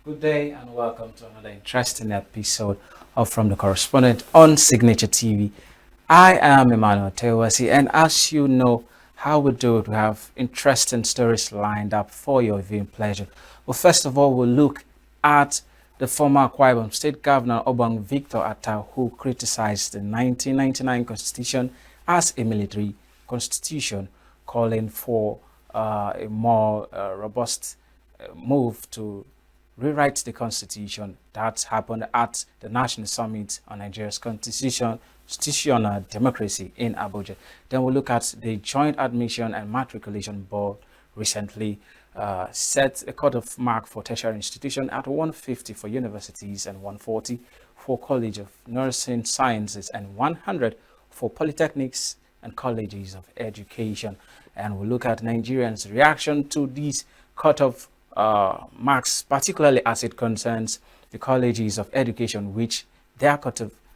Good day and welcome to another interesting episode of From the Correspondent on Signature TV. I am Emmanuel Tewasi, and as you know how we do it, we have interesting stories lined up for your viewing pleasure. Well, first of all, we'll look at the former Akwa Ibom State Governor Obang Victor Atta, who criticized the 1999 Constitution as a military constitution, calling for a more robust move to rewrite the constitution. That happened at the National Summit on Nigeria's constitutional democracy in Abuja. Then we'll look at the Joint Admission and Matriculation Board recently set a cut-off mark for tertiary institution at 150 for universities and 140 for College of Nursing Sciences and 100 for polytechnics and colleges of education. And we'll look at Nigerians' reaction to these cut-off marks, particularly as it concerns the colleges of education, which their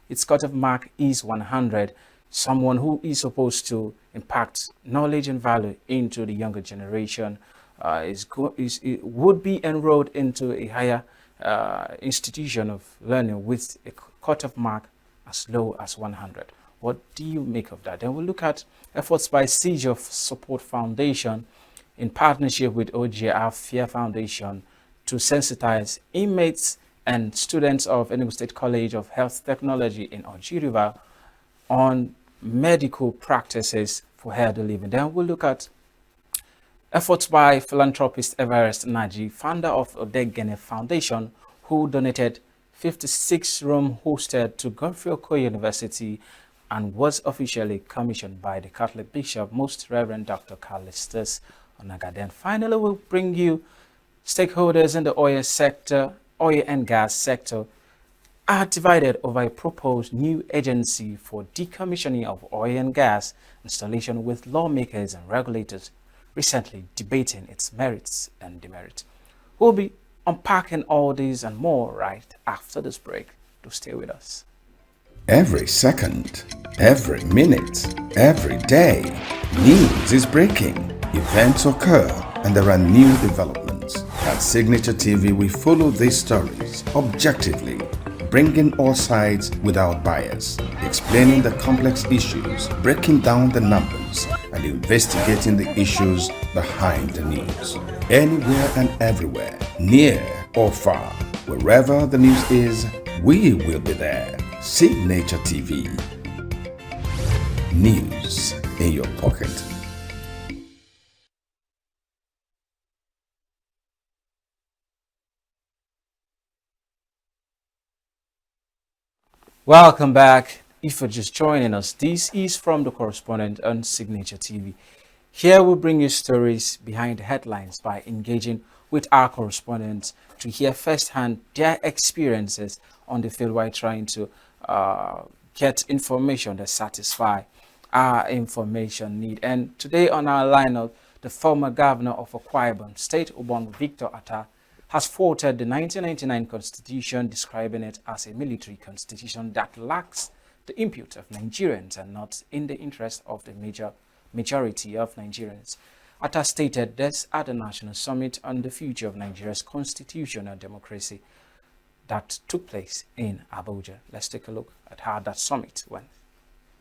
its cutoff mark is 100. Someone who is supposed to impact knowledge and value into the younger generation would be enrolled into a higher institution of learning with a cutoff mark as low as 100. What do you make of that? Then we'll look at efforts by Siege of Support Foundation in partnership with OGR Fair Foundation to sensitize inmates and students of Enugu State College of Health Technology in Oji River on medical practices for healthy living. Then we'll look at efforts by philanthropist Everest Naji, founder of Odegene Foundation, who donated 56-room hostel to Godfrey Okoye University and was officially commissioned by the Catholic Bishop, Most Reverend Dr. Callistus Onaga. Then finally, we'll bring you stakeholders in the oil and gas sector are divided over a proposed new agency for decommissioning of oil and gas installation, with lawmakers and regulators recently debating its merits and demerits. We'll be unpacking all these and more right after this break. Do stay with us. Every second, every minute, every day, news is breaking. Events occur and there are new developments. At Signature TV, we follow these stories objectively, bringing all sides without bias, explaining the complex issues, breaking down the numbers, and investigating the issues behind the news. Anywhere and everywhere, near or far, wherever the news is, we will be there. Signature TV. News in your pocket. Welcome back. If you're just joining us, this is From the Correspondent on Signature TV. Here we bring you stories behind the headlines by engaging with our correspondents to hear firsthand their experiences on the field while trying to get information that satisfy our information need. And today on our lineup, the former governor of Akwa Ibom State, Obang Victor Atta, has faulted the 1999 Constitution, describing it as a military constitution that lacks the input of Nigerians and not in the interest of the majority of Nigerians. Atta stated this at the National Summit on the future of Nigeria's constitutional democracy that took place in Abuja. Let's take a look at how that summit went.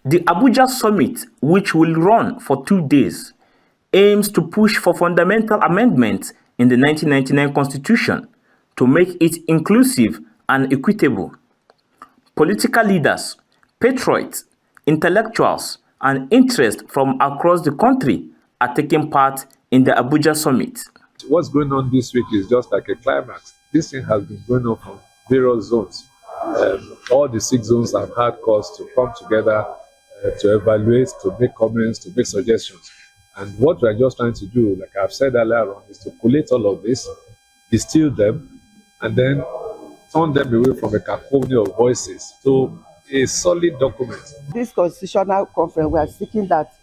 The Abuja Summit, which will run for 2 days, aims to push for fundamental amendments in the 1999 Constitution to make it inclusive and equitable. Political leaders, patriots, intellectuals, and interests from across the country are taking part in the Abuja Summit. What's going on this week is just like a climax. This thing has been going on from various zones. All the 6 zones have had cause to come together to evaluate, to make comments, to make suggestions. And what we're just trying to do, like I've said earlier on, is to collate all of this, distill them, and then turn them away from a cacophony of voices to a solid document. This constitutional conference, we are seeking that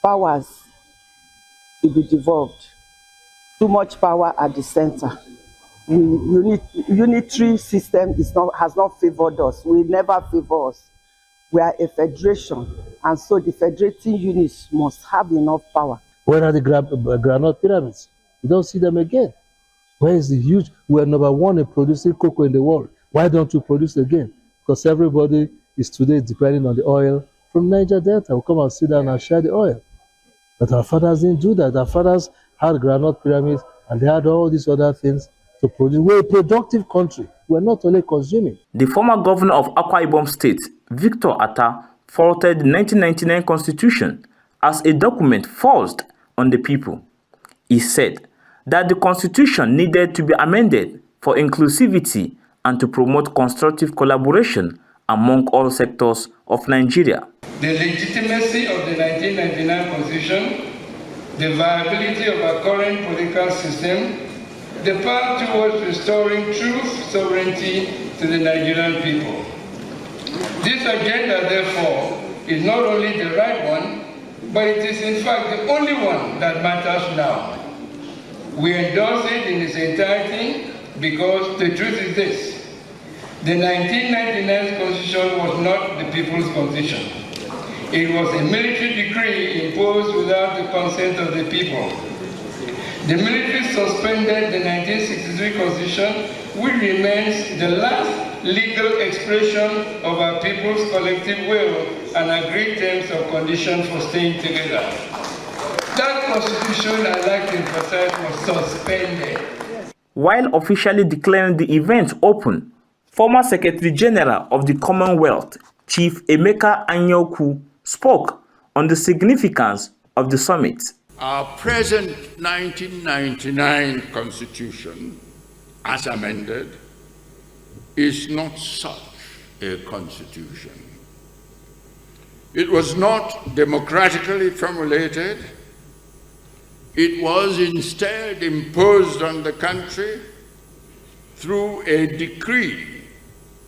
powers will be devolved. Too much power at the center. Unitary system has not favored us. We never favor us. We are a federation, and so the federating units must have enough power. Where are the groundnut pyramids? We don't see them again. Where is the huge? We're #1 in producing cocoa in the world. Why don't we produce again? Because everybody is today depending on the oil from Niger Delta. We'll come and sit down and share the oil. But our fathers didn't do that. Our fathers had granite pyramids and they had all these other things to produce. We're a productive country. We're not only consuming. The former governor of Akwa Ibom State, Victor Atta, faulted the 1999 constitution as a document forced on the people. He said that the constitution needed to be amended for inclusivity and to promote constructive collaboration among all sectors of Nigeria. The legitimacy of the 1999 constitution, the viability of our current political system, the path towards restoring true sovereignty to the Nigerian people. This agenda, therefore, is not only the right one, but it is in fact the only one that matters now. We endorse it in its entirety because the truth is this: the 1999 constitution was not the people's constitution. It was a military decree imposed without the consent of the people. The military suspended the 1963 constitution, which remains the last legal expression of our people's collective will and agreed terms of conditions for staying together. That constitution, I'd like to emphasize, was suspended. While officially declaring the event open, former Secretary General of the Commonwealth, Chief Emeka Anyaoku, spoke on the significance of the summit. Our present 1999 Constitution, as amended, is not such a constitution. It was not democratically formulated. It was instead imposed on the country through a decree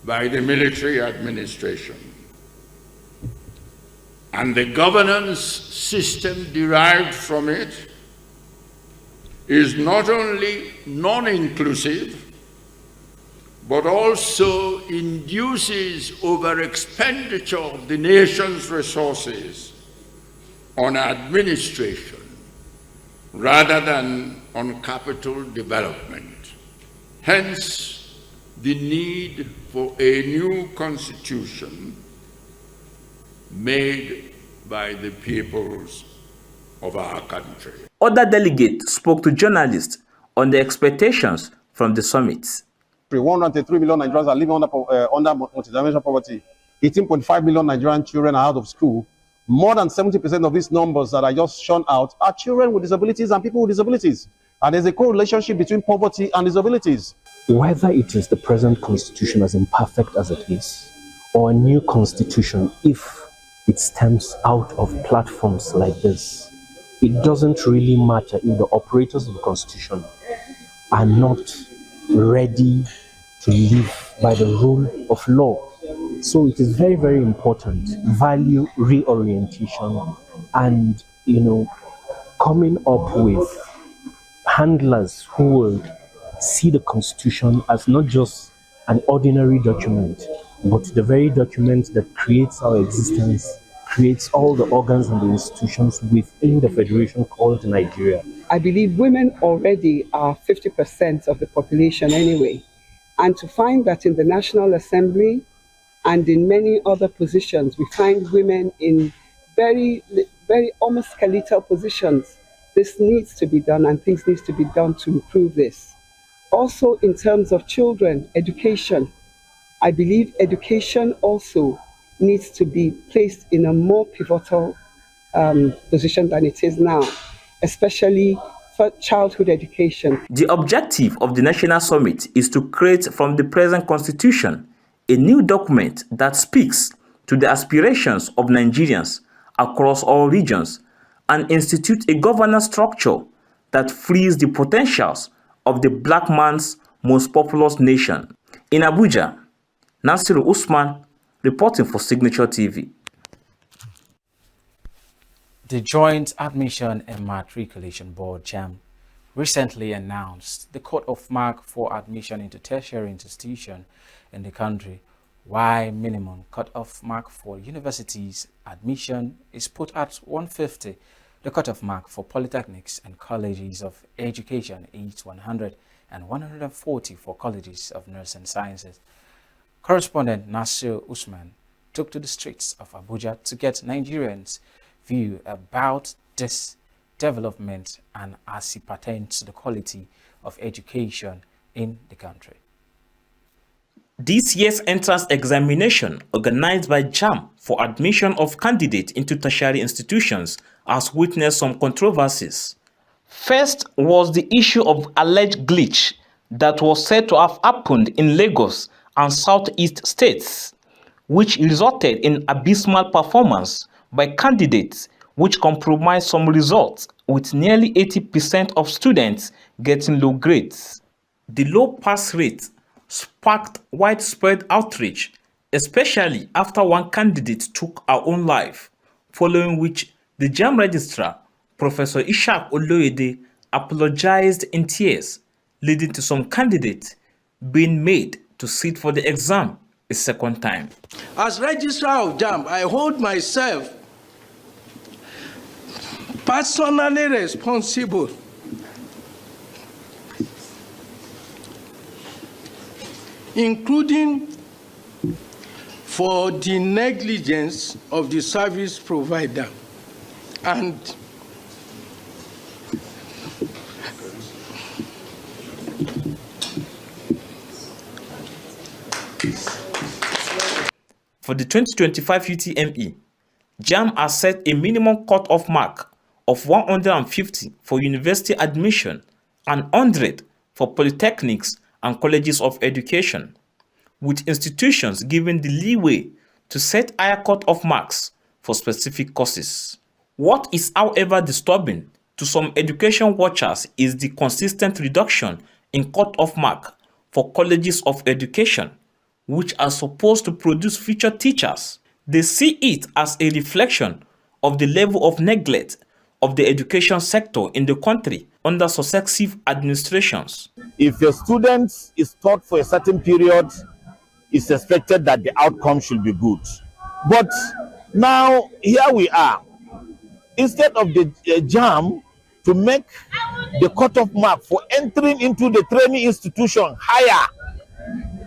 by the military administration. And the governance system derived from it is not only non-inclusive, but also induces over-expenditure of the nation's resources on administration rather than on capital development. Hence, the need for a new constitution made by the peoples of our country. Other delegates spoke to journalists on the expectations from the summit. 103 million Nigerians are living under multidimensional poverty. 18.5 million Nigerian children are out of school. More than 70% of these numbers that I just shown out are children with disabilities and people with disabilities. And there's a correlationship between poverty and disabilities. Whether it is the present constitution, as imperfect as it is, or a new constitution, if it stems out of platforms like this, it doesn't really matter if the operators of the constitution are not ready to live by the rule of law. So it is very, very important, value reorientation and, coming up with handlers who will see the constitution as not just an ordinary document, but the very document that creates our existence, creates all the organs and the institutions within the federation called Nigeria. I believe women already are 50% of the population anyway. And to find that in the National Assembly and in many other positions, we find women in very almost skeletal positions. This needs to be done and things need to be done to improve this. Also in terms of children, education, I believe education also needs to be placed in a more pivotal position than it is now, especially for childhood education. The objective of the National Summit is to create from the present constitution a new document that speaks to the aspirations of Nigerians across all regions and institute a governance structure that frees the potentials of the black man's most populous nation. In Abuja, Nasiru Usman reporting for Signature TV. The Joint Admission and Matriculation Board, Jamb, recently announced the cut-off mark for admission into tertiary institutions in the country, while minimum cut-off mark for universities admission is put at 150. The cut-off mark for polytechnics and colleges of education is 100. and 140 for colleges of nursing sciences. Correspondent Nasir Usman took to the streets of Abuja to get Nigerians' view about this development and as it pertains to the quality of education in the country. This year's entrance examination, organized by Jamb for admission of candidates into tertiary institutions, has witnessed some controversies. First was the issue of alleged glitch that was said to have happened in Lagos and Southeast states, which resulted in abysmal performance by candidates, which compromised some results, with nearly 80% of students getting low grades. The low pass rate sparked widespread outrage, especially after one candidate took her own life, following which the Jamb registrar, Professor Ishaq Oloyede, apologized in tears, leading to some candidates being made to sit for the exam a second time. As registrar of Jamb, I hold myself personally responsible including for the negligence of the service provider and for the 2025 UTME, Jamb has set a minimum cut-off mark of 150 for university admission and 100 for polytechnics and colleges of education, with institutions given the leeway to set higher cut-off marks for specific courses. What is, however, disturbing to some education watchers is the consistent reduction in cut-off mark for colleges of education, which are supposed to produce future teachers. They see it as a reflection of the level of neglect of the education sector in the country under successive administrations. If a student is taught for a certain period, it's expected that the outcome should be good. But now, here we are. Instead of the Jamb to make the cutoff mark for entering into the training institution higher,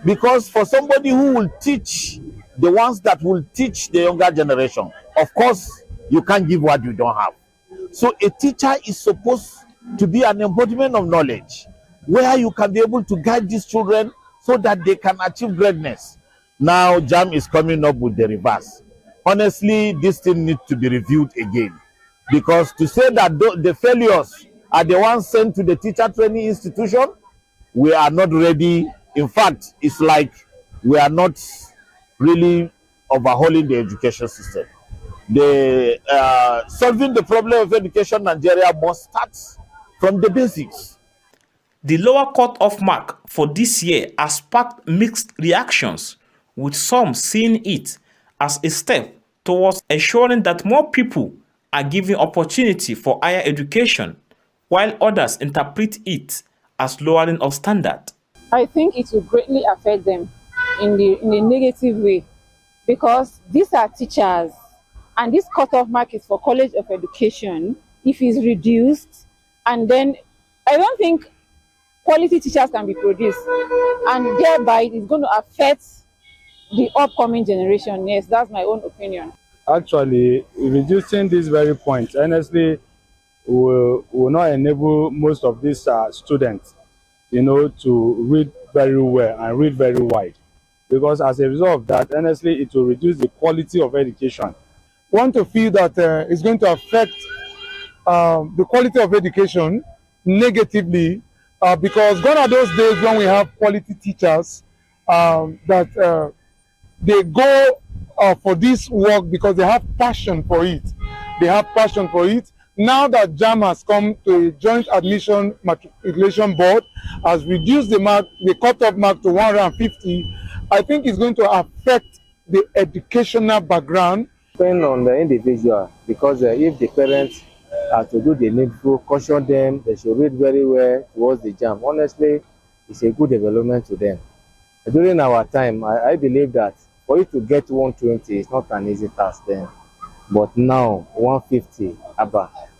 because for somebody who will teach the ones that will teach the younger generation, of course, you can't give what you don't have. So a teacher is supposed to be an embodiment of knowledge, where you can be able to guide these children so that they can achieve greatness. Now, Jamb is coming up with the reverse. Honestly, this thing needs to be reviewed again, because to say that the failures are the ones sent to the teacher training institution, we are not ready. In fact, it's like we are not really overhauling the education system. Solving the problem of education in Nigeria must start from the basics. The lower cut-off mark for this year has sparked mixed reactions, with some seeing it as a step towards ensuring that more people are given opportunity for higher education, while others interpret it as lowering of standard. I think it will greatly affect them in a negative way, because these are teachers, and this cut-off mark is for College of Education. If it's reduced, and then I don't think quality teachers can be produced, and thereby it is going to affect the upcoming generation. Yes, that's my own opinion. Actually, reducing this very point, honestly, will not enable most of these students, to read very well and read very wide. Because as a result of that, honestly, it will reduce the quality of education. I want to feel that it's going to affect the quality of education negatively, because gone are those days when we have quality teachers that they go for this work because they have passion for it. They have passion for it. Now that Jamb has come to a joint admission matriculation board, has reduced the mark, the cut-off mark to 150, I think it's going to affect the educational background. Depending on the individual, because if the parents are to do the needful, caution them, they should read very well towards the Jamb. Honestly, it's a good development to them. During our time, I believe that for you to get 120 is not an easy task then. But now, 150,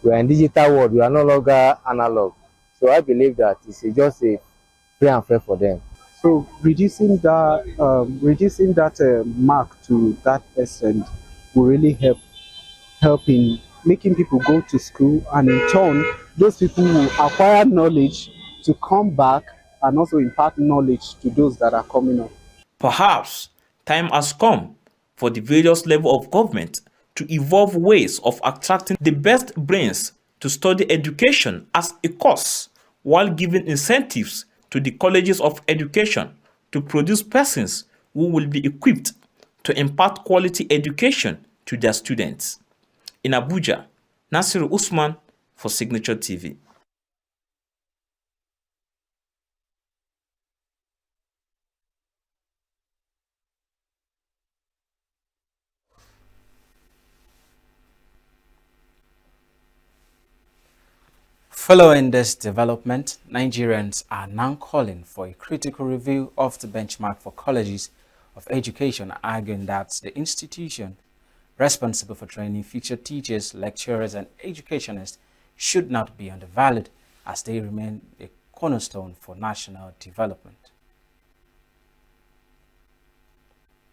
we are in digital world, we are no longer analog. So I believe that it's just a very unfair for them. So reducing that mark to that extent will really help in making people go to school, and in turn, those people will acquire knowledge to come back and also impart knowledge to those that are coming up. Perhaps time has come for the various levels of government to evolve ways of attracting the best brains to study education as a course, while giving incentives to the colleges of education to produce persons who will be equipped to impart quality education to their students. In Abuja, Nasiru Usman for Signature TV. Following this development, Nigerians are now calling for a critical review of the benchmark for colleges of education, arguing that the institution responsible for training future teachers, lecturers, and educationists should not be undervalued, as they remain a cornerstone for national development.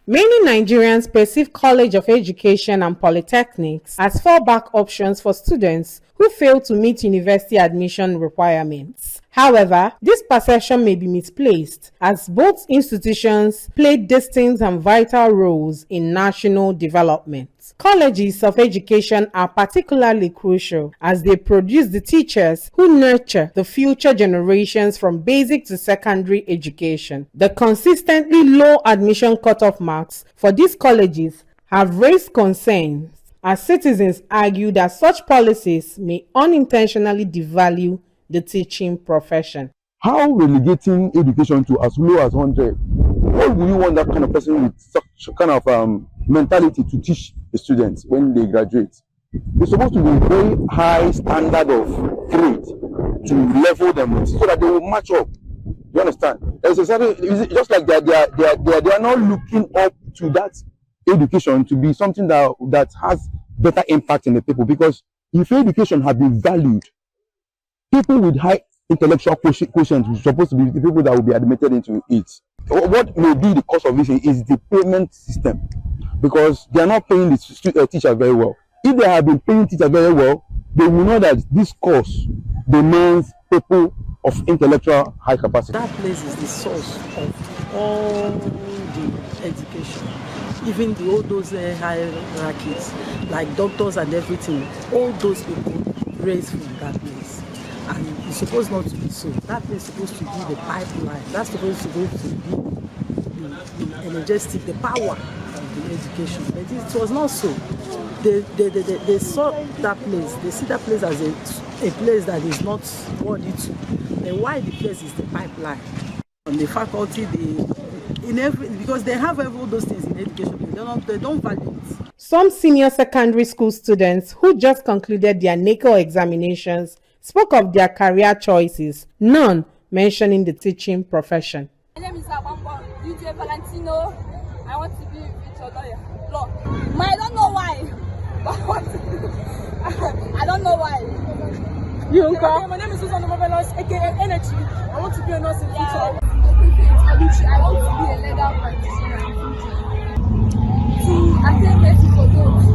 Many Nigerians perceive College of Education and Polytechnics as fallback options for students who fail to meet university admission requirements. However, this perception may be misplaced, as both institutions play distinct and vital roles in national development. Colleges of education are particularly crucial as they produce the teachers who nurture the future generations from basic to secondary education. The consistently low admission cutoff marks for these colleges have raised concerns, as citizens argue that such policies may unintentionally devalue the teaching profession. How relegating education to as low as 100? Why would you want that kind of person with such kind of mentality to teach the students when they graduate? They're supposed to be a very high standard of grade to level them with, so that they will match up. You understand? There's a certain, just like they are not looking up to that education to be something that has better impact in the people. Because if education had been valued, people with high intellectual quotient are supposed to be the people that will be admitted into it. What may be the cause of this is the payment system, because they are not paying the teacher very well. If they have been paying teachers very well, they will know that this course demands people of intellectual high capacity. That place is the source of all the education. Even all those hierarchies, like doctors and everything, all those people raised from that place. And it's supposed not to be so. That place is supposed to be the pipeline. That's supposed to be the energetic, the power of the education. But it was not so. They saw that place. They see that place as a place that is not worthy to. And why the place is the pipeline. On the faculty, because they have all those things in education, they don't value it. Some senior secondary school students who just concluded their NACO examinations spoke of their career choices, none mentioning the teaching profession. My name is DJ Valentino. I want to be a lawyer. I don't know why. I don't know why. Okay, my name is Susan Marvelous, aka Energy. I want to be a nurse in future. I want to be a legal practitioner. To attain mercy for those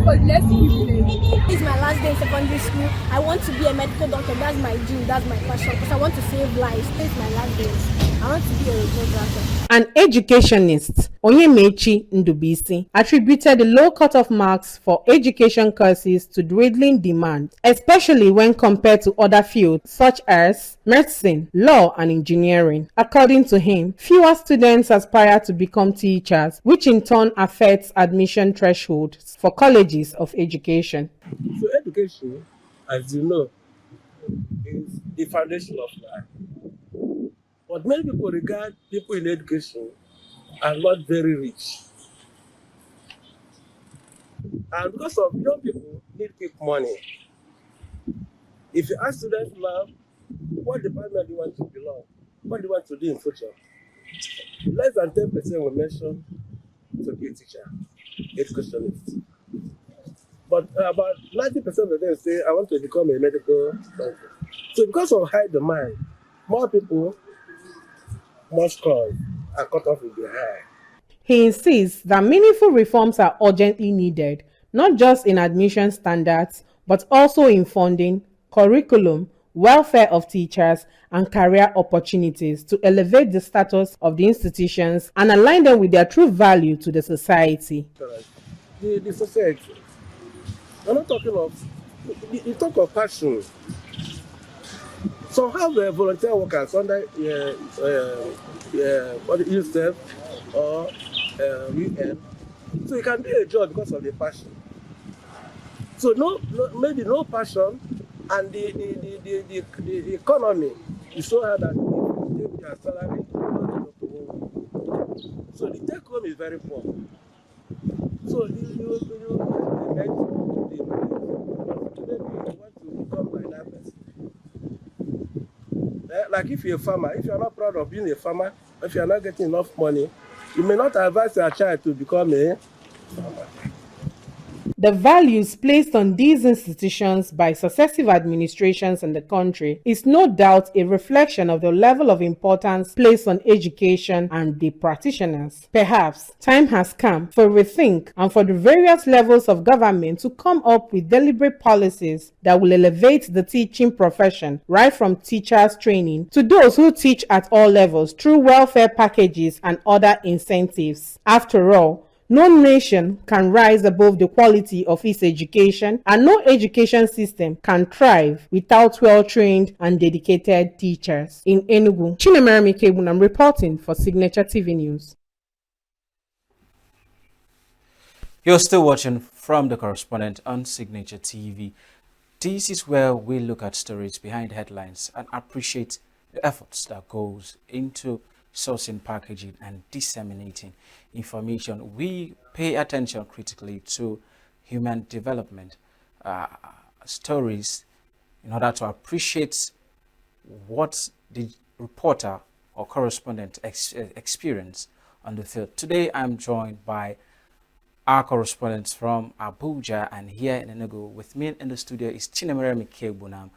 for less privileged. This is my last day in secondary school. I want to be a medical doctor. That's my dream. That's my passion. Because I want to save lives. This is my last day. I want to be a radiographer. An educationist, Onyemechi Ndubisi, attributed the low cutoff marks for education courses to dwindling demand, especially when compared to other fields such as medicine, law, and engineering. According to him, fewer students aspire to become teachers, which in turn affects admission thresholds for colleges of education. So education, as you know, is the foundation of life. But many people regard people in education as not very rich. And because of young people need quick money. If you ask students now, what department do you want to belong? What do you want to do in future? Less than 10% will mention to be a teacher, educationist. But about 90% of them say, I want to become a medical doctor. So because of high demand, more people more scores and cutoff will be high. He insists that meaningful reforms are urgently needed, not just in admission standards, but also in funding, curriculum, welfare of teachers, and career opportunities to elevate the status of the institutions and align them with their true value to the society. The society, I'm not talking of, you talk of passion. So how the volunteer workers under what yourself or UN, so you can do a job because of the passion. So maybe no passion, and the economy is so hard that if they their salary, so the take home is very poor. So you want to become like that person. Like if you're a farmer, if you're not proud of being a farmer, if you're not getting enough money, you may not advise your child to become a farmer. The values placed on these institutions by successive administrations in the country is no doubt a reflection of the level of importance placed on education and the practitioners. Perhaps time has come for rethink and for the various levels of government to come up with deliberate policies that will elevate the teaching profession, right from teachers training to those who teach at all levels through welfare packages and other incentives. After all, no nation can rise above the quality of its education, and no education system can thrive without well-trained and dedicated teachers. In Enugu, Chinemere Mikebunam reporting for Signature TV News. You're still watching from the correspondent on Signature TV. This is where we look at stories behind headlines and appreciate the efforts that goes into sourcing, packaging, and disseminating information. We pay attention critically to human development stories in order to appreciate what the reporter or correspondent experience on the field. Today, I'm joined by our correspondents from Abuja, and here in Enugu with me in the studio is Chinemere Mikebunam,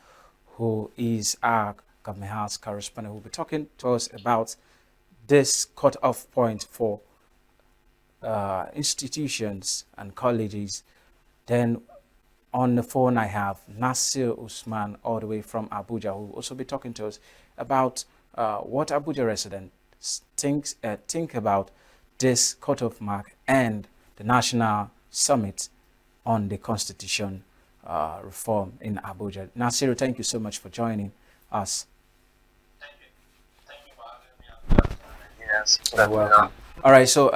who is our Government House correspondent, who will be talking to us about this cut-off point for institutions and colleges. Then on the phone I have Nasir Usman all the way from Abuja, who will also be talking to us about what Abuja residents think about this cut-off mark and the National Summit on the Constitution reform in Abuja. Nasir, thank you so much for joining us. Yes, welcome. All right, so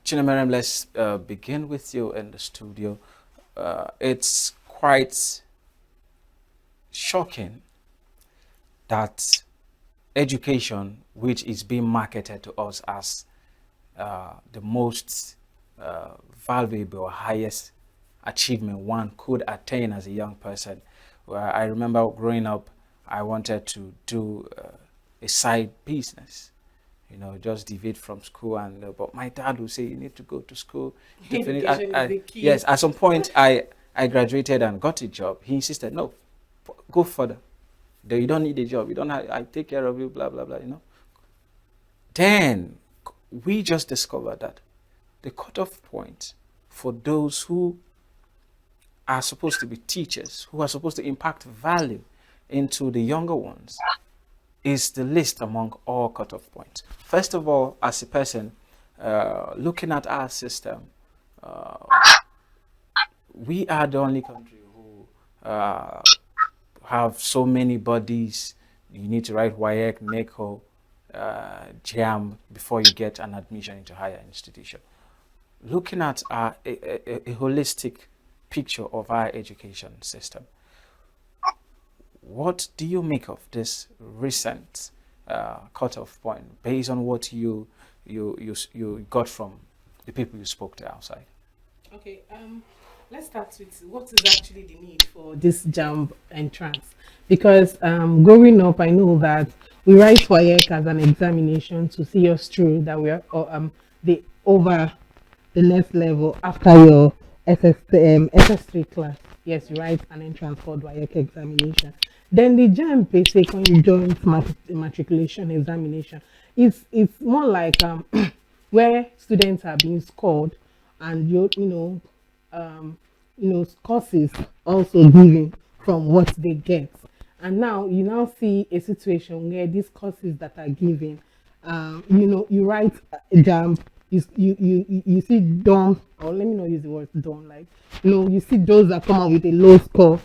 Chinemerem, let's begin with you in the studio. It's quite shocking that education, which is being marketed to us as the most valuable, highest achievement one could attain as a young person. I remember growing up, I wanted to do a side business. You know, just deviate from school, and but my dad would say you need to go to school. Yes, at some point I graduated and got a job. He insisted, no, go further. You don't need a job. You don't have, I take care of you, blah blah blah. You know. Then we just discovered that the cutoff point for those who are supposed to be teachers, who are supposed to impact value into the younger ones, is the least among all cutoff points. First of all, as a person, looking at our system, we are the only country who have so many bodies. You need to write WAEC, NECO, Jamb before you get an admission into higher institution. Looking at a holistic picture of our education system, what do you make of this recent cutoff point based on what you got from the people you spoke to outside? Okay, let's start with what is actually the need for this Jamb entrance. Because growing up, I know that we write WAEC as an examination to see us through, that we are over the next level after your SS3 class. Yes, you write an entrance called WAEC examination. Then the Jamb basic conjoint matriculation examination. It's more like where students are being scored, and courses also given from what they get. And now you now see a situation where these courses that are given, you write exam, you see dumb, or let me not use the word dumb, like, you see those that come out with a low score,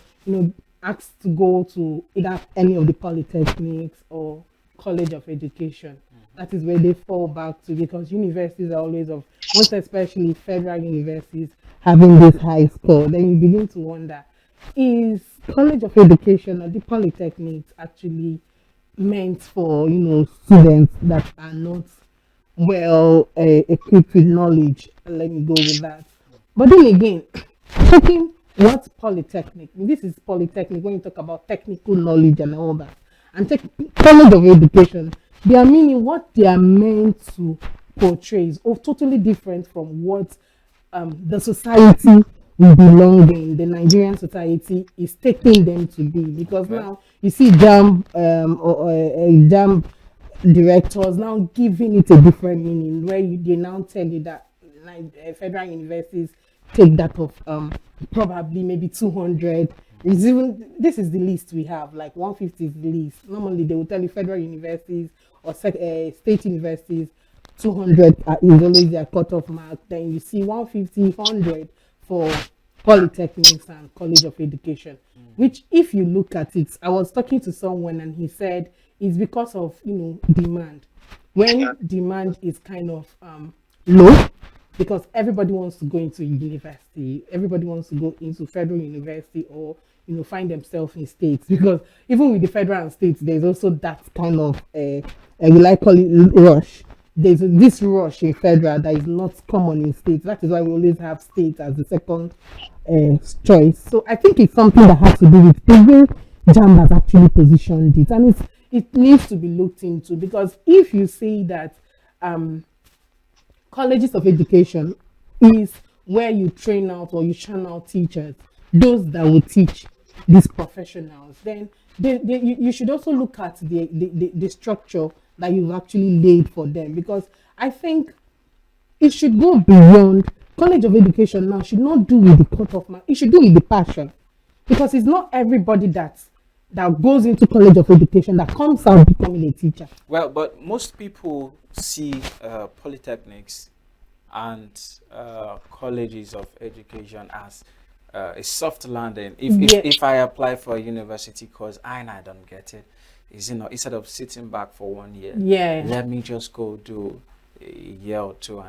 asked to go to either any of the polytechnics or college of education. That is where they fall back to, because universities are always of, most especially federal universities, having this high score. Then you begin to wonder, is college of education or the polytechnics actually meant for students that are not well equipped with knowledge? Let me go with that. But then again, taking what polytechnic, this is polytechnic when you talk about technical knowledge and all that, and take college of education, they are meaning what they are meant to portray is totally different from what the society we belong in, the Nigerian society is taking them to be. Because now you see Jamb Jamb directors now giving it a different meaning, where they now tell you that federal universities take that of probably maybe 200. It's even, this is the list we have, like 150 is the least. Normally they will tell you federal universities or state universities 200 is always their cutoff mark. Then you see 150, 100 for polytechnics and college of education, which if you look at it, I was talking to someone and he said it's because of demand. When demand is kind of low, because everybody wants to go into university, everybody wants to go into federal university, or find themselves in states, because even with the federal and states there's also that kind of we like call it rush. There's this rush in federal that is not common in states. That is why we always have states as the second choice. So I think it's something that has to do with the way Jamb has actually positioned it, and it needs to be looked into, because if you say that colleges of education is where you train out or you churn out teachers, those that will teach these professionals, then you should also look at the structure that you've actually laid for them, because I think it should go beyond. College of education now should not do with the cutoff mark, it should do with the passion, because it's not everybody that goes into college of education that comes out becoming a teacher. Well, but most people see polytechnics and colleges of education as a soft landing. If I apply for a university course and I don't get it, instead of sitting back for 1 year, let me just go do a year or two,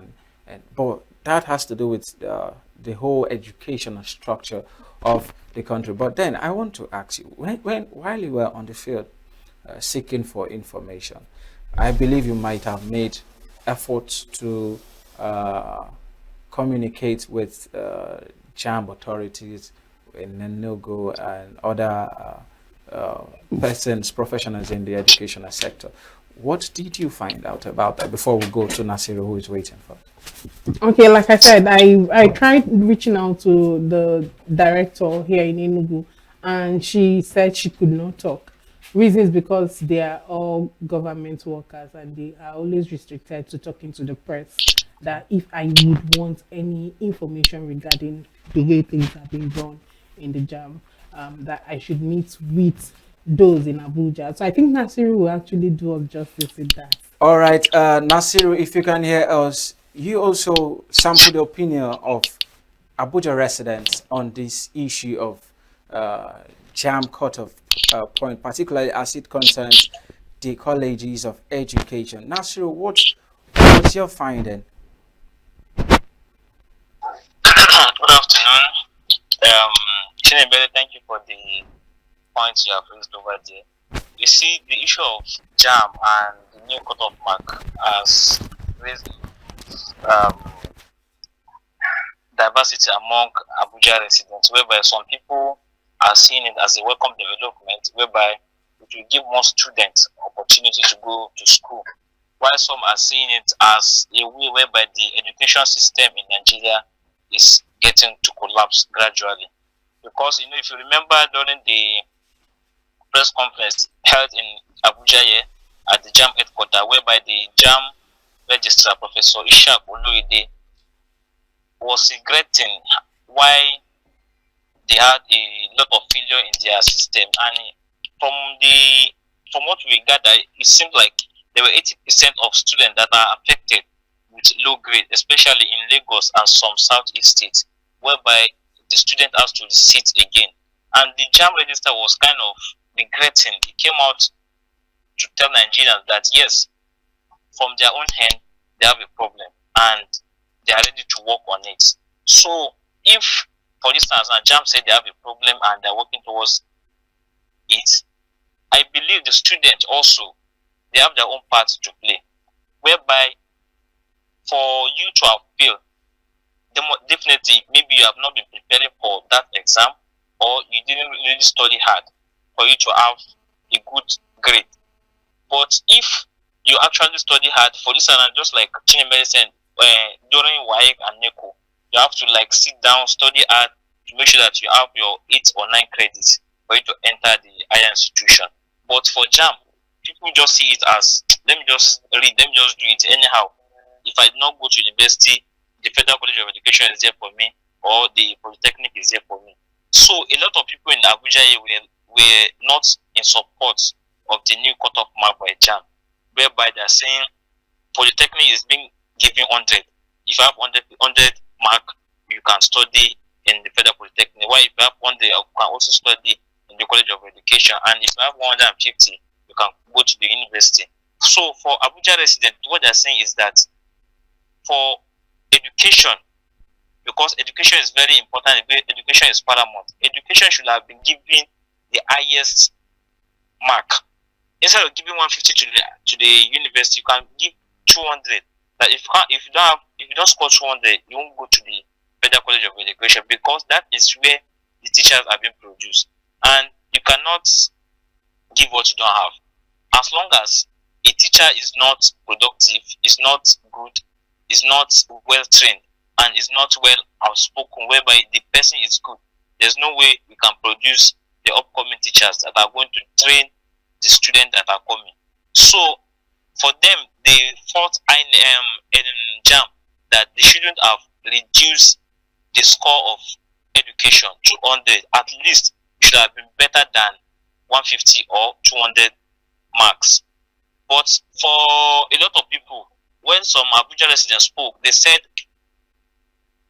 but that has to do with the whole educational structure of the country. But then I want to ask you, while you were on the field seeking for information, I believe you might have made efforts to communicate with Jamb authorities in Enugu and other professionals in the educational sector. What did you find out about that before we go to Nasiru, who is waiting for us? Okay, like I said, I tried reaching out to the director here in Enugu, and she said she could not talk. Reasons because they are all government workers and they are always restricted to talking to the press. That if I would want any information regarding the way things are being done in the Jamb, that I should meet with those in Abuja. So I think Nasiru will actually do us justice with that. All right, Nasiru, if you can hear us, you also sample the opinion of Abuja residents on this issue of Jamb cutoff point, particularly as it concerns the colleges of education. Nasiru, what's your finding? Good afternoon. Chinebele, thank you for the points you have raised over there. You see, the issue of Jamb and the new cutoff mark has raised diversity among Abuja residents, whereby some people are seeing it as a welcome development, whereby it will give more students opportunity to go to school, while some are seeing it as a way whereby the education system in Nigeria is getting to collapse gradually. Because, if you remember during the press conference held in Abuja here at the Jamb headquarters, whereby the Jamb registrar, Professor Ishaq Oluide, was regretting why they had a lot of failure in their system. And from what we gather, it seems like there were 80% of students that are affected with low grade, especially in Lagos and some southeast states, whereby the student has to sit again. And the Jamb register was kind of regretting. He came out to tell Nigerians that yes, from their own hand, they have a problem and they are ready to work on it. So if, for instance, Jamb said they have a problem and they're working towards it, I believe the students also, they have their own part to play, whereby for you to have failed, definitely maybe you have not been preparing for that exam, or you didn't really study hard for you to have a good grade. But if you actually study hard, for instance, just like Chinemere said, during WAEC and NECO, you have to like sit down, study hard to make sure that you have your 8 or 9 credits for you to enter the higher institution. But for Jamb, people just see it as, let me just read, let me just do it anyhow. If I do not go to university, the Federal College of Education is there for me, or the Polytechnic is there for me. So a lot of people in Abuja were not in support of the new cutoff mark by Jamb, whereby they are saying Polytechnic is being given 100. If you have 100 mark, you can study in the Federal Polytechnic. While if you have 100, you can also study in the College of Education. And if you have 150, you can go to the university. So for Abuja residents, what they are saying is that for education, because education is very important, education is paramount, education should have been given the highest mark. Instead of giving 150 to the university, you can give 200. That if you don't score 200, you won't go to the Federal College of Education, because that is where the teachers are being produced. And you cannot give what you don't have. As long as a teacher is not productive, is not good, is not well trained, and is not well outspoken, whereby the person is good, there's no way we can produce the upcoming teachers that are going to train the students that are coming. So for them, they fought in Jamb that they shouldn't have reduced the score of education to 100. At least it should have been better than 150 or 200 marks. But for a lot of people, when some Abuja residents spoke, they said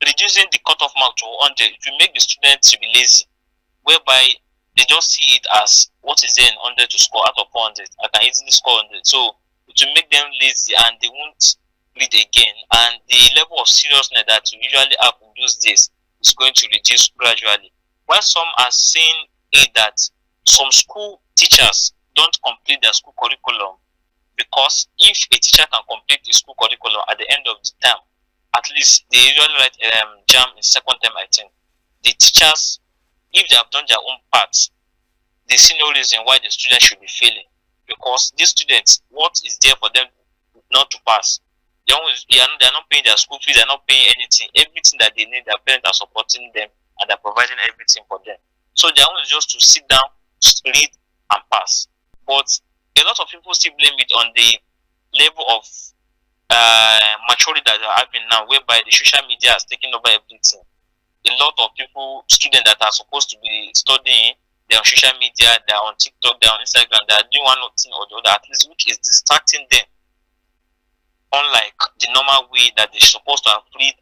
reducing the cutoff mark to 100, it will make the students to be lazy, whereby they just see it as what is there in 100 to score out of 400. I can easily score 100. So it will make them lazy and they won't read again. And the level of seriousness that we usually have in those days is going to reduce gradually. While some are saying that some school teachers don't complete their school curriculum, because if a teacher can complete the school curriculum at the end of the term, at least they usually write Jamb in second term, I think. The teachers, if they have done their own parts, they see no reason why the students should be failing. Because these students, what is there for them not to pass? They are not paying their school fees, they are not paying anything. Everything that they need, their parents are supporting them and they're providing everything for them. So their own is just to sit down, read, and pass. But a lot of people still blame it on the level of maturity that they're having now, whereby the social media has taken over everything. A lot of people, students that are supposed to be studying, they're on social media, they're on TikTok, they're on Instagram, they're doing one thing or the other, at least, which is distracting them, unlike the normal way that they're supposed to have read,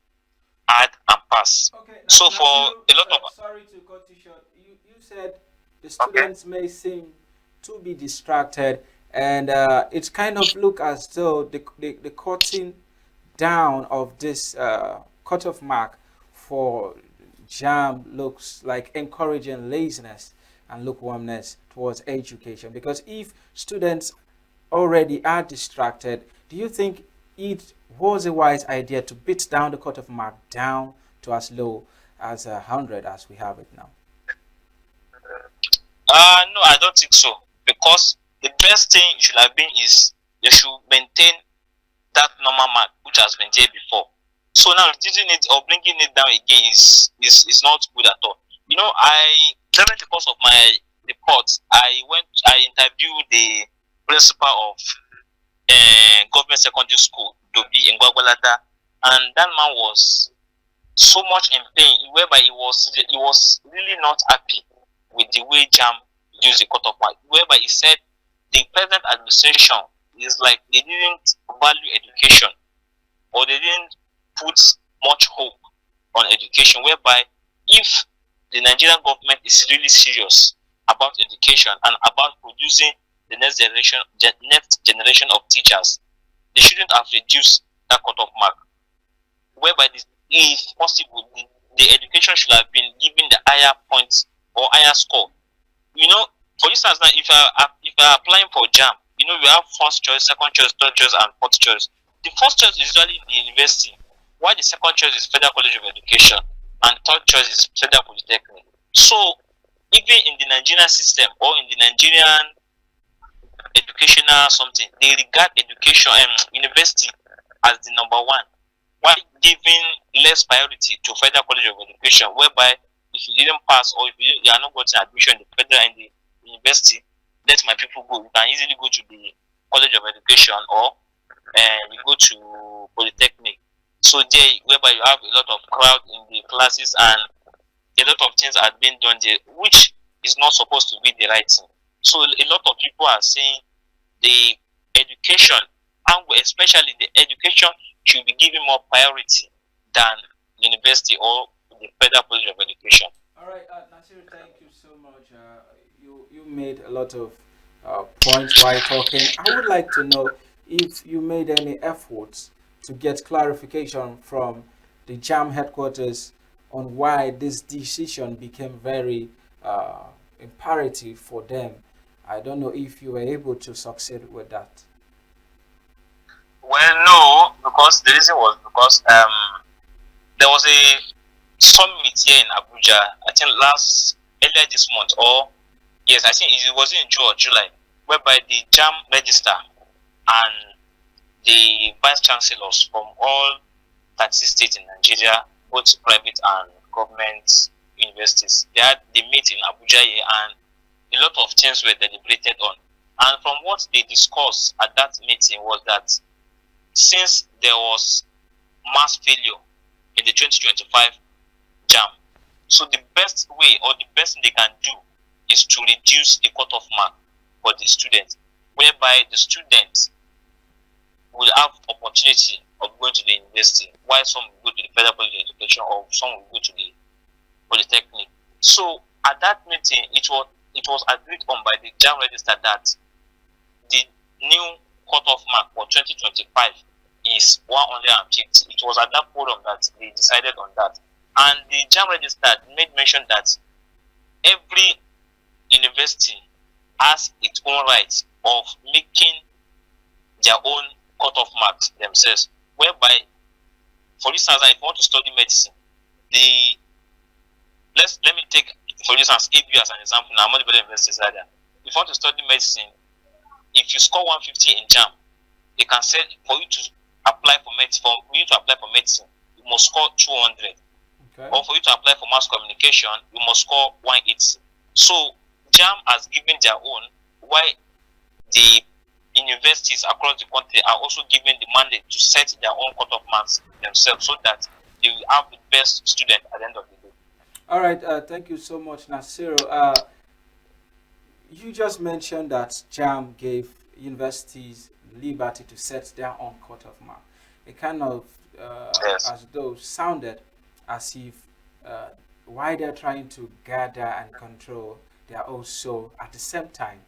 add, and pass. Okay, so for a lot of... Sorry to cut you short. You said the students may seem to be distracted, and it kind of look as though the cutting down of this cutoff mark for Jamb looks like encouraging laziness and lukewarmness towards education. Because if students already are distracted, do you think it was a wise idea to beat down the cutoff mark down to as low as 100 as we have it now? No, I don't think so. Because the best thing it should have been is you should maintain that normal mark which has been there before. So now reducing it or bringing it down again is not good at all. You know, I, during the course of my the port, I interviewed the principal of government secondary school, Dobi in Gwagwalada, and that man was so much in pain, whereby he was really not happy with the way Jamb used the cut-off mark, whereby he said the present administration is like they didn't value education, or they didn't put much hope on education, whereby if the Nigerian government is really serious about education and about producing the next generation of teachers, they shouldn't have reduced that cut-off mark, whereby if possible the education should have been given the higher points or higher score. You know, for instance, now if you're applying for Jamb, you know, we have first choice, second choice, third choice, and fourth choice. The first choice is usually the university, while the second choice is Federal College of Education, and third choice is Federal Polytechnic. So even in the Nigerian system or in the Nigerian educational something, they regard education and university as the number one, while giving less priority to Federal College of Education, whereby if you didn't pass or if you are not getting admission in the federal and the university, let my people go. You can easily go to the College of Education, or you go to Polytechnic. So there, whereby you have a lot of crowd in the classes and a lot of things are being done there, which is not supposed to be the right thing. So a lot of people are saying the education, and especially the education, should be given more priority than university or the Federal College of Education. All right, Nasiru, thank you so much. You made a lot of points while talking. I would like to know if you made any efforts to get clarification from the Jamb headquarters on why this decision became very imperative for them. I don't know if you were able to succeed with that. Well, no, because the reason was because there was a summit here in Abuja, I think earlier this month, or yes, I think it was in June or July, whereby the Jamb register and the vice chancellors from all 30 states in Nigeria, both private and government universities, they meet in Abuja here, and a lot of things were deliberated on. And from what they discussed at that meeting was that since there was mass failure in the 2025 Jamb, so the best way or the best thing they can do is to reduce the cutoff mark for the students, whereby the students will have opportunity of going to the university, while some will go to the Federal College of Education or some will go to the Polytechnic. So at that meeting, it was agreed on by the Jamb register that the new cutoff mark for 2025 is 150. It was at that forum that they decided on that. And the Jamb register made mention that every university has its own right of making their own cutoff marks themselves, whereby, for instance, if you want to study medicine, let me take, for instance, ABU as an example. Now, multiple universities either. If you want to study medicine, if you score 150 in Jamb, they can say for you to apply for medicine, you must score 200. Okay. Or for you to apply for mass communication, you must score 180. So Jamb has given their own, while the universities across the country are also given the mandate to set their own cutoff marks themselves, so that they will have the best student at the end of the day. All right, thank you so much, Nasiru. You just mentioned that Jamb gave universities liberty to set their own cutoff mark. It kind of as though sounded as if while they're trying to gather and control, they are also at the same time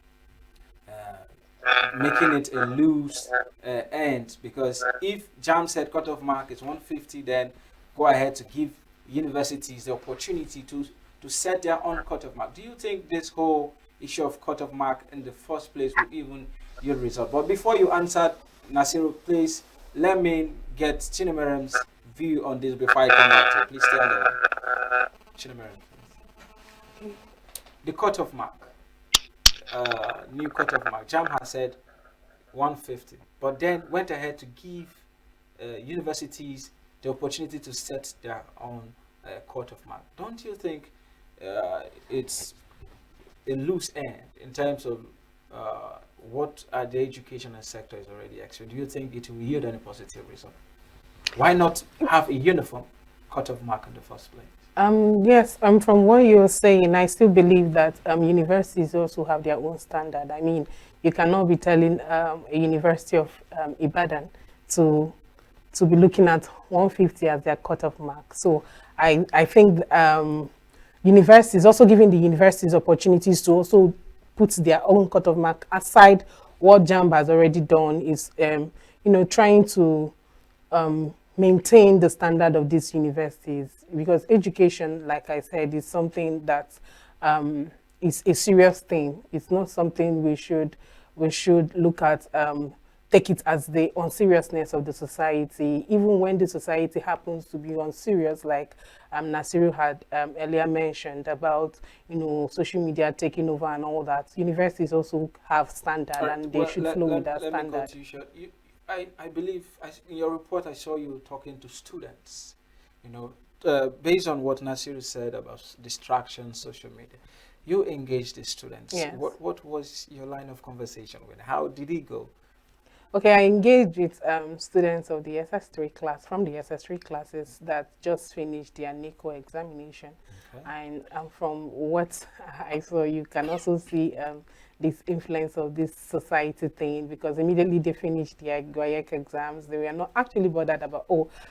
making it a loose end, because if Jamb said cutoff mark is 150, then go ahead to give universities the opportunity to set their own cutoff mark. Do you think this whole issue of cutoff mark in the first place will even yield result? But before you answer, Nasiru, please let me get Chinemerem's view on this before I come back to you. Please stay on there. Chinemerem, please. The cutoff mark, new cutoff mark. Jamb has said 150, but then went ahead to give universities the opportunity to set their own cutoff mark. Don't you think it's a loose end in terms of what the educational sector is already experiencing, do you think it will yield any positive result? Why not have a uniform cut-off mark in the first place? Yes, from what you're saying, I still believe that universities also have their own standard. I mean, you cannot be telling a University of Ibadan to be looking at 150 as their cutoff mark. So I think universities, also giving the universities opportunities to also put their own cutoff mark aside what Jamb has already done is, trying to maintain the standard of these universities, because education, like I said, is something that is a serious thing. It's not something we should look at, take it as the unseriousness of the society, even when the society happens to be unserious, like Nasiru had earlier mentioned about, social media taking over and all that. Universities also have standard, and they should flow with that standard. I believe in your report I saw you talking to students, based on what Nasiru said about distraction, social media. You engaged the students. Yes. What was your line of conversation with? How did it go? Okay, I engaged with students of the SS3 class, from the SS3 classes that just finished their NICO examination. Okay. And from what I saw, you can also see this influence of this society thing, because immediately they finished their GWAEC exams, they were not actually bothered about,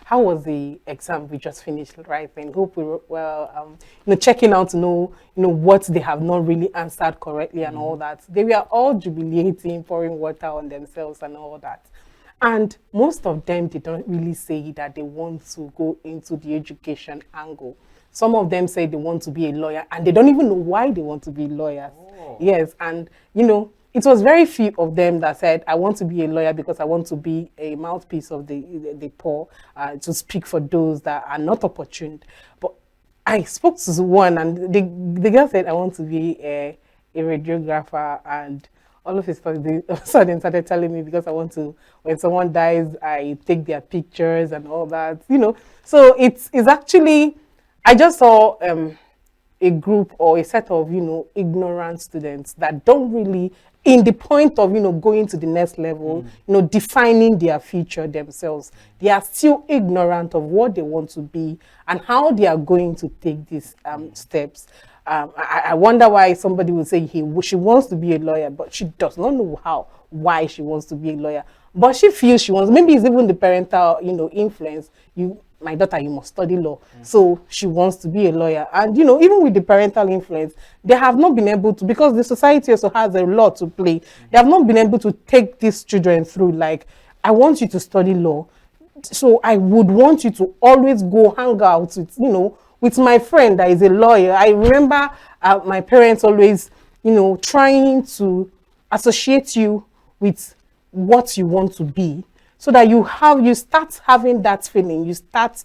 how was the exam we just finished, right? And hope we were, well, checking out to know, what they have not really answered correctly and all that. They were all jubilating, pouring water on themselves and all that. And most of them, they don't really say that they want to go into the education angle. Some of them say they want to be a lawyer, and they don't even know why they want to be lawyers. Oh. Yes, and it was very few of them that said, I want to be a lawyer because I want to be a mouthpiece of the poor, to speak for those that are not opportune. But I spoke to one, and the girl said, I want to be a radiographer, and all of a sudden started telling me, because I want to, when someone dies, I take their pictures and all that, So it's actually, I just saw a group or a set of, ignorant students that don't really, in the point of, going to the next level, defining their future themselves. They are still ignorant of what they want to be and how they are going to take these steps. I wonder why somebody would say she wants to be a lawyer, but she does not know why she wants to be a lawyer. But she feels she wants, maybe it's even the parental, influence. My daughter, you must study law. So she wants to be a lawyer. And, even with the parental influence, they have not been able to, because the society also has a lot to play. They have not been able to take these children through, like, I want you to study law. So I would want you to always go hang out with, with my friend that is a lawyer. I remember my parents always, trying to associate you with what you want to be, so that you start having that feeling, you start,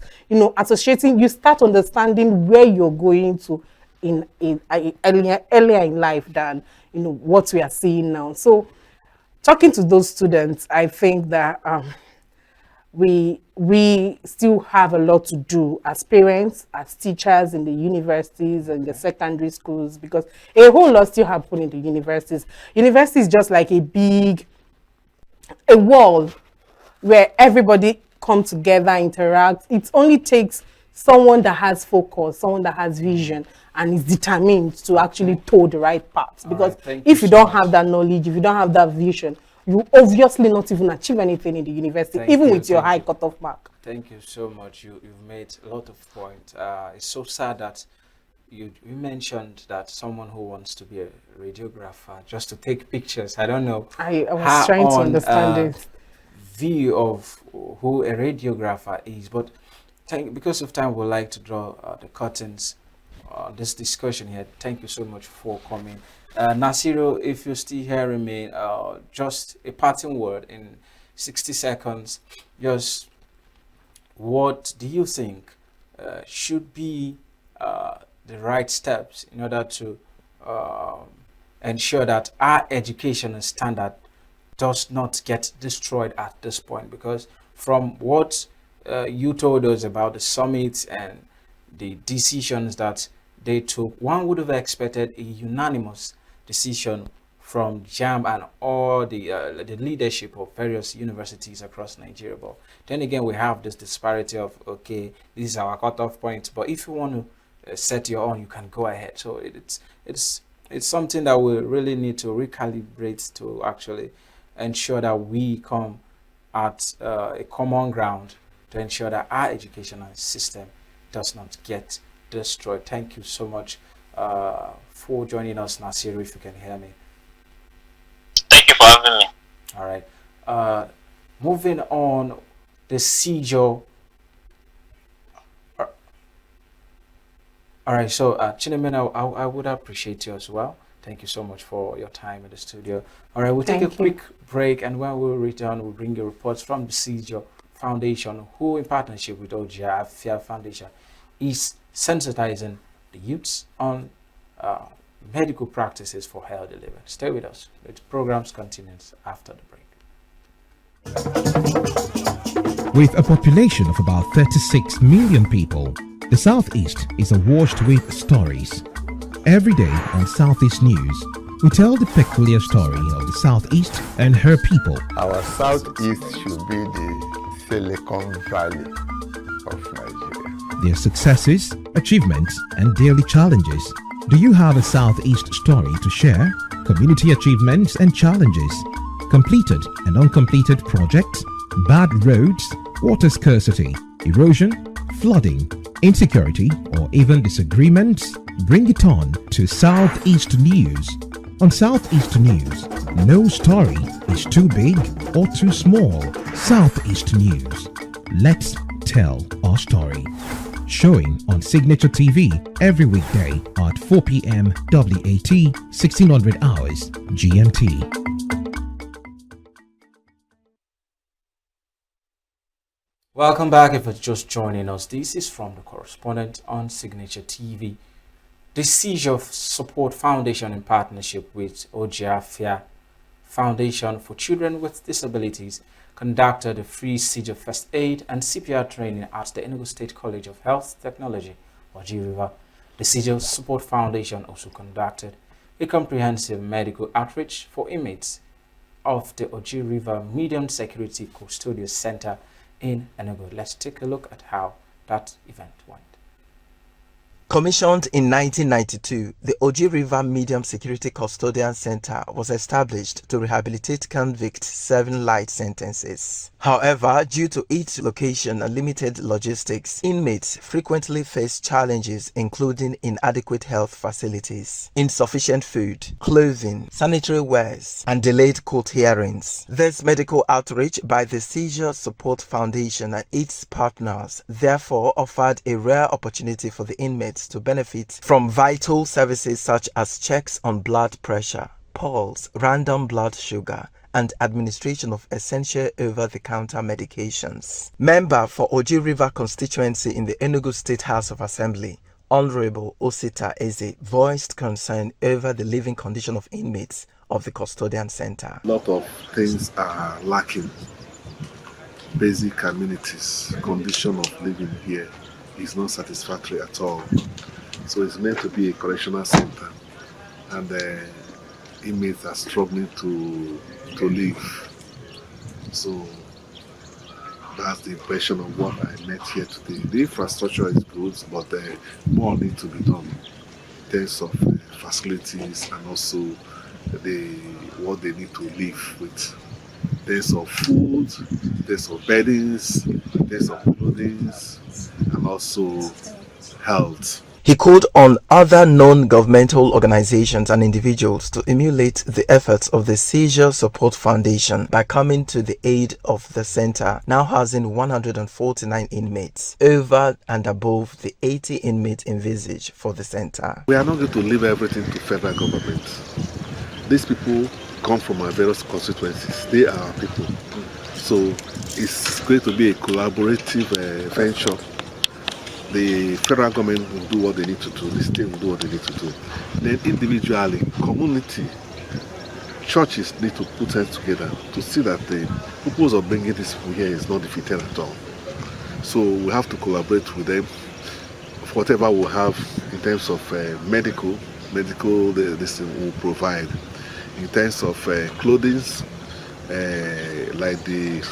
associating, you start understanding where you're going to earlier in life than, what we are seeing now. So talking to those students, I think that we still have a lot to do as parents, as teachers in the universities and the secondary schools, because a whole lot still happen in the universities. University is just like a wall where everybody come together, interact. It only takes someone that has focus, someone that has vision, and is determined to actually toe the right path. Because if you don't have that knowledge, if you don't have that vision, you obviously not even achieve anything in the university, even with your high cutoff mark. Thank you so much. You've made a lot of points. It's so sad that you mentioned that someone who wants to be a radiographer just to take pictures. I don't know. I was trying to understand it. View of who a radiographer is, but because of time, we'd like to draw the curtains on this discussion here. Thank you so much for coming. Nasiru, if you're still hearing me, just a parting word in 60 seconds. Just what do you think should be the right steps in order to ensure that our educational standard does not get destroyed at this point? Because from what you told us about the summits and the decisions that they took, one would have expected a unanimous decision from Jamb and all the leadership of various universities across Nigeria. But then again, we have this disparity of, okay, this is our cutoff point, but if you want to set your own, you can go ahead. So it's something that we really need to recalibrate to actually ensure that we come at a common ground to ensure that our educational system does not get destroyed. Thank you so much for joining us, Nasir, if you can hear me. Thank you for having me. All right. Moving on, the seizure. All right. So, Chinemena, I would appreciate you as well. Thank you so much for your time in the studio. All right. We'll take a quick break, and when we return, we'll bring you reports from the Seizure Foundation, who, in partnership with OGR Fair Foundation, is sensitizing the youths on medical practices for healthy living. Stay with us. The program's continues after the break. With a population of about 36 million people, the Southeast is awash with stories. Every day on Southeast News, we tell the peculiar story of the Southeast and her people. Our Southeast should be the Silicon Valley of Nigeria. Their successes, achievements, and daily challenges. Do you have a Southeast story to share? Community achievements and challenges, completed and uncompleted projects, bad roads, water scarcity, erosion, flooding, insecurity, or even disagreements? Bring it on to Southeast News. On Southeast News, no story is too big or too small. Southeast News. Let's tell our story. Showing on Signature TV every weekday at 4 p.m. WAT, 1600 hours GMT. Welcome back. If you're just joining us, this is from the correspondent on Signature TV. The Seizure Support Foundation, in partnership with OGR Fair Foundation for Children with Disabilities, conducted a free seizure first aid and CPR training at the Enugu State College of Health Technology, Oji River. The Seizure Support Foundation also conducted a comprehensive medical outreach for inmates of the Oji River Medium Security Custodial Center in Enugu. Let's take a look at how that event went. Commissioned in 1992, the Oji River Medium Security Custodian Center was established to rehabilitate convicts serving light sentences. However, due to its location and limited logistics, inmates frequently face challenges including inadequate health facilities, insufficient food, clothing, sanitary wares, and delayed court hearings. This medical outreach by the Seizure Support Foundation and its partners therefore offered a rare opportunity for the inmates to benefit from vital services such as checks on blood pressure, pulse, random blood sugar, and administration of essential over-the-counter medications. Member for Oji River constituency in the Enugu State House of Assembly, Honorable Osita Eze, voiced concern over the living condition of inmates of the custodian center. A lot of things are lacking. Basic amenities, condition of living here is not satisfactory at all. So it's meant to be a correctional center, and inmates are struggling to live. So that's the impression of what I met here today. The infrastructure is good, but more needs to be done in terms of facilities and also what they need to live with. There's of food, there's of beddings, there's of clothing, and also health. He called on other non-governmental organizations and individuals to emulate the efforts of the Seizure Support Foundation by coming to the aid of the center, now housing 149 inmates, over and above the 80 inmates envisaged for the center. We are not going to leave everything to federal government. These people come from our various constituencies. They are our people. So it's going to be a collaborative venture. The federal government will do what they need to do, the state will do what they need to do. Then individually, community, churches need to put heads together to see that the purpose of bringing these people here is not defeated at all. So we have to collaborate with them. whatever we have in terms of medical, this will provide. In terms of clothing, like the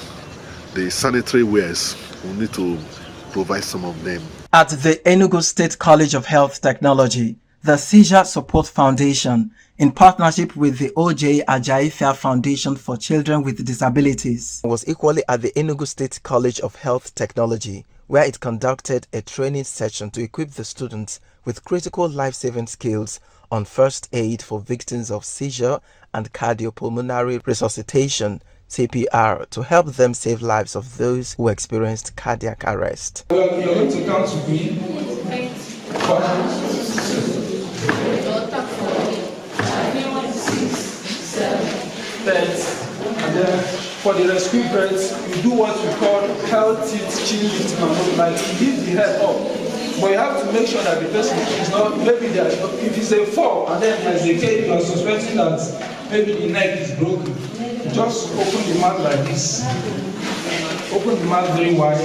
sanitary wares, we need to provide some of them. At the Enugu State College of Health Technology, the Seizure Support Foundation, in partnership with the O.J. Ajayi Fair Foundation for Children with Disabilities, was equally at the Enugu State College of Health Technology, where it conducted a training session to equip the students with critical life-saving skills on first aid for victims of seizure and cardiopulmonary resuscitation, CPR, to help them save lives of those who experienced cardiac arrest. You're going to count to me. 10. And then for the rescue breaths, you do what we call healthy chin lift maneuver, like you lift the head up. But you have to make sure that the person is not, maybe if it's a fall and then there's a case, you are suspecting that maybe the neck is broken. Just open the mouth like this. Open the mouth very wide.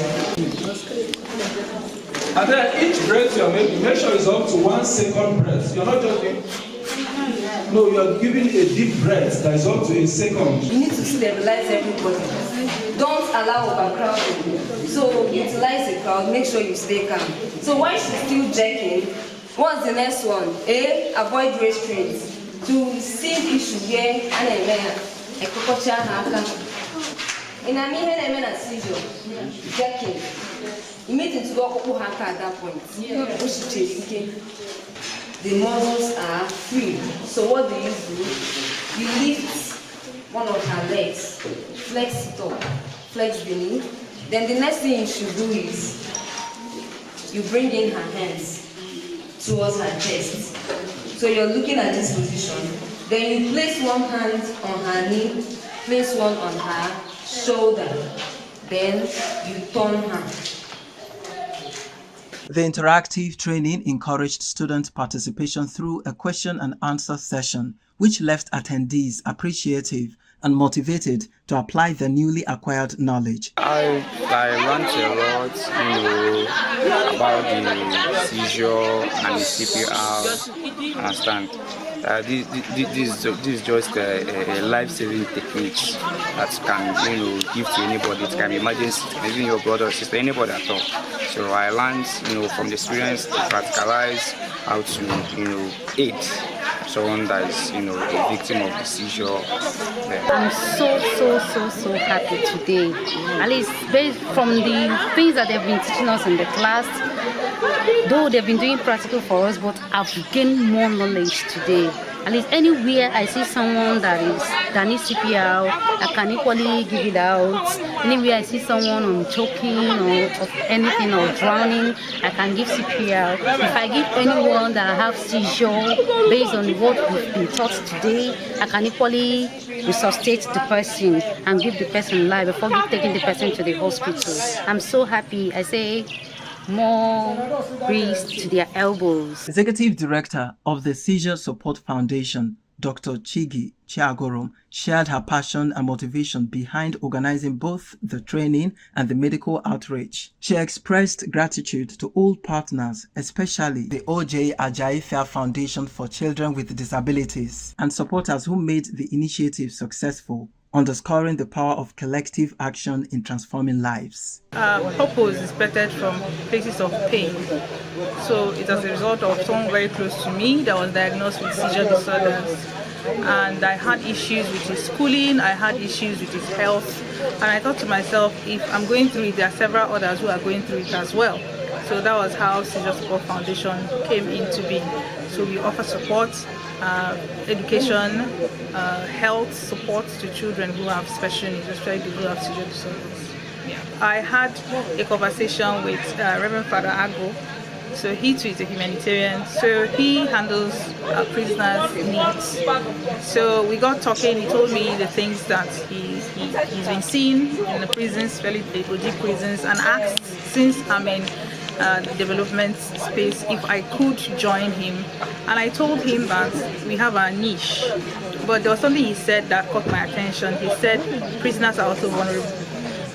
And then each breath you're making, make sure it's up to 1 second breath. You're not just doing. No, you're giving a deep breath that is up to a second. You need to stabilize everybody. Don't allow overcrowding. So utilize the crowd, make sure you stay calm. So while she's still checking, what's the next one? A, avoid restraints. To see issue here, a cocktail haka. In a minute, a seizure, checking. You need to go cocktail haka at that point. The muscles are free. So what do? You lift one of her legs, flex it up, flex the knee. Then the next thing you should do is you bring in her hands towards her chest. So you're looking at this position. Then you place one hand on her knee, place one on her shoulder. Then you turn her. The interactive training encouraged student participation through a question and answer session, which left attendees appreciative and motivated to apply the newly acquired knowledge. I learned a lot, about the seizure and the CPR. Understand? This is just a life-saving technique that can, give to anybody. It can be emergency, even your brother or sister, anybody at all. So I learned, from the experience to practicalize how to, aid someone that is, a victim of the seizure. I'm so happy today. At least based from the things that they've been teaching us in the class, though they've been doing practical for us, but I've gained more knowledge today. At least anywhere I see someone that needs CPR, I can equally give it out. Anywhere I see someone on choking or of anything or drowning, I can give CPR. If I give anyone that have seizure based on what we've been taught today, I can equally resuscitate the person and give the person life before taking the person to the hospital. I'm so happy. I say more grease to their elbows. Executive Director of the Seizure Support Foundation, Dr. Chigi Chiagorom, shared her passion and motivation behind organizing both the training and the medical outreach. She expressed gratitude to all partners, especially the O.J. Ajayi Fair Foundation for Children with Disabilities, and supporters who made the initiative successful, underscoring the power of collective action in transforming lives. Purpose is birthed from places of pain. So it was a result of someone very close to me that was diagnosed with seizure disorders. And I had issues with his schooling, I had issues with his health. And I thought to myself, if I'm going through it, there are several others who are going through it as well. So that was how Seizure Support Foundation came into being. So we offer support, education, health support to children who have special needs, especially those who have seizure disorders. Yeah. I had a conversation with Reverend Father Ago. So he too is a humanitarian. So he handles prisoners' needs. So we got talking. He told me the things that he's been seeing in the prisons, especially the OG prisons, and asked, since I'm in the development space, if I could join him. And I told him that we have our niche. But there was something he said that caught my attention. He said prisoners are also vulnerable.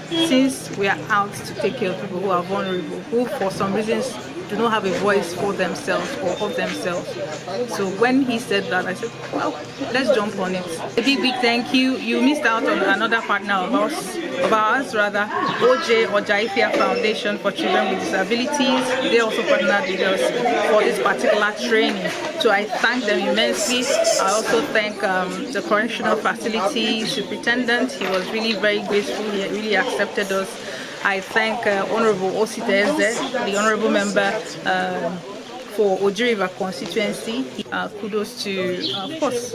Since we are out to take care of people who are vulnerable, who for some reasons do not have a voice for themselves or of themselves. So when he said that, I said, well, let's jump on it. A big thank you. You missed out on another partner of ours, OJ Ojaifia Foundation for Children with Disabilities. They also partnered with us for this particular training. So I thank them immensely. I also thank the Correctional Facility Superintendent. He was really very graceful. He really accepted us. I thank Honorable Ositeze, the Honorable Member for Oji River constituency. Kudos to, of course,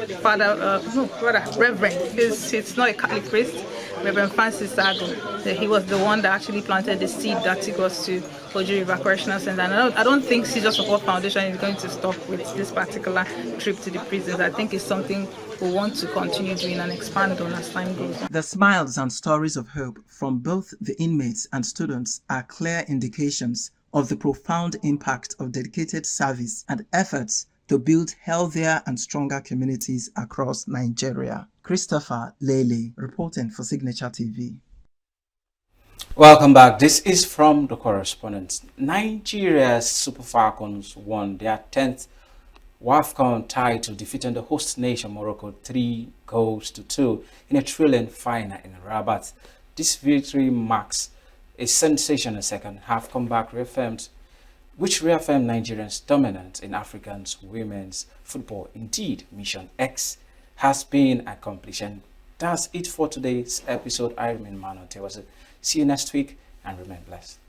Reverend. It's not a Catholic priest, Reverend Francis Sago. He was the one that actually planted the seed that took us to Oji River Correctional Center. And I don't think Seizure Support Foundation is going to stop with this particular trip to the prisons. I think it's something we want to continue doing and expand on as time goes on. The smiles and stories of hope from both the inmates and students are clear indications of the profound impact of dedicated service and efforts to build healthier and stronger communities across Nigeria. Christopher Lele, reporting for Signature TV. Welcome back. This is from the correspondent. Nigeria's Super Falcons won their 10th WAFCON title, defeating the host nation Morocco 3-2 in a thrilling final in Rabat. This victory marks a sensational second half comeback which reaffirmed Nigeria's dominance in African women's football. Indeed, Mission X has been accomplished. And that's it for today's episode. I remain Manuel Tewase. See you next week and remain blessed.